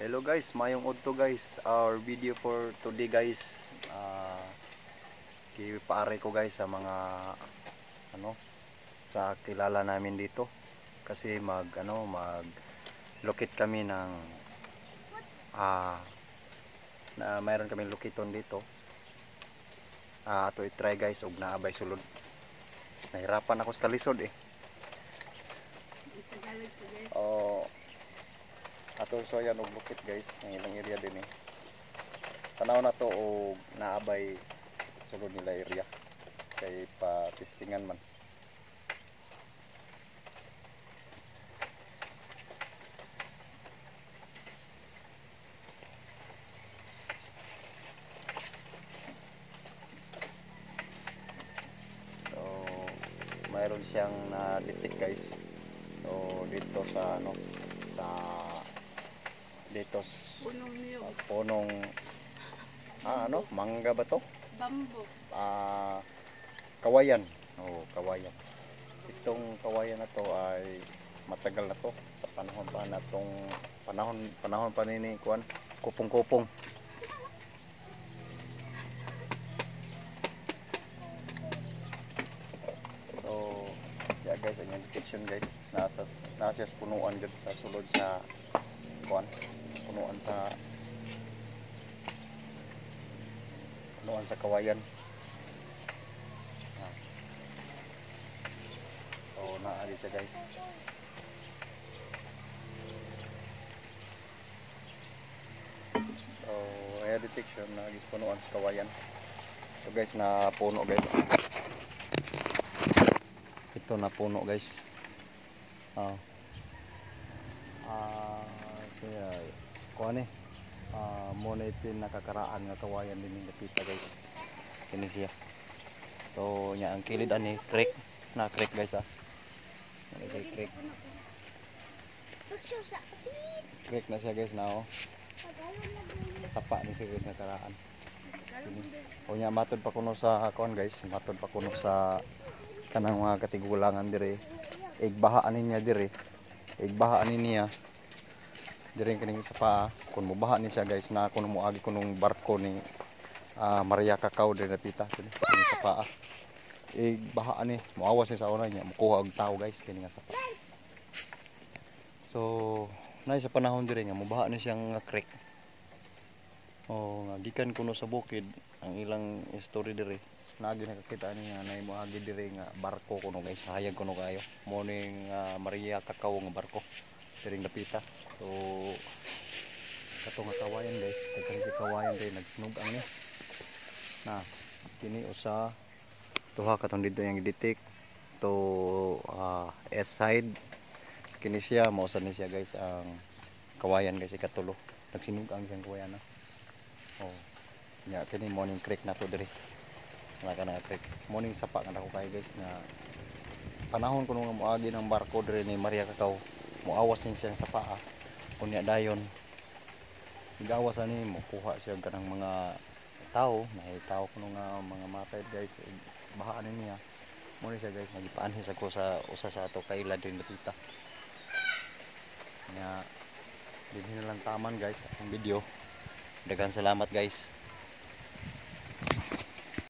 Hello guys, mayong udto guys. Our video for today guys. Kipaare ko guys sa mga sa kilala namin dito. Kasi mag locate kami ng na mayroon kaming locaton dito. To i-try guys og naabay sulod. Nahirapan ako sa kalisod eh. Ato so yan og lukit guys ng ilang area din eh. Tanaw na to og naabay sulod nila area kay pa testingan man. So mayroon siyang na-detect guys. So dito sa punong mangga ba to? Bamboo. Kawayan. Kawayan. Itong kawayan na to ay matagal na to sa panahon pa na tong panahon pa ni kuan kupong-kupong. So yeah guys, ang indication guys nasa sa punuan gud sa sulod sa kuan punuan sa kawayan. So naali siya guys. So air detection na punuan sa kawayan. So guys, na puno guys. Ito na puno guys. Siya kuan eh. Muna ito nakakaraan nga kawayan din yung napita guys. Kini siya. So nya ang kilid ani creek na creek guys creek. Creek na siya guys na sapa ni siya guys nakaraan. O nya matod pa kuno sa kuan guys, matod pa kuno sa kanang mga katigulangan dire. Igbahaan niya dire. Igbahaan niya dire kining sa pa kun mubaha ni siya guys na kun moagi kunong barko ni Maria Cacao dire napita kini sa paa. Igbahaan ni moawas ni sa una niya mukuha og tao guys kini nga sa paa. So nay sa panahon dire nga mubaha ni siyang creek. Nga gikan kuno sa bukid ang ilang story dire. Nagi nakakita ni nga nay moagi dire nga barko kuno guys, hayag kuno kayo. Morning Maria Cacao nga barko diring napita. So katong kawayan guys, daghang kawayan day nagsunog ni. Na kini usa tuha katong dito yang detect to S side. Kini siya mao sa ni siya guys ang kawayan guys ikatulo. Nagsinog ang siyang kawayan na. Nya kini morning creek na to diri. Wala na creek. Morning sapa na ako kay guys na panahon kuno nga moagi ng barko diri ni Maria Cacao. Moawas din siya sa paa. Kunya dayon. Igawas ani mo kuha siya kanang mga tao, tao kuno nga mga matay guys. Bahaan niya. Mo ni siya guys magipaan siya ko sa usa sa ato kaila din napita. Nya dinhi na lang taman guys ang video. Daghang salamat guys.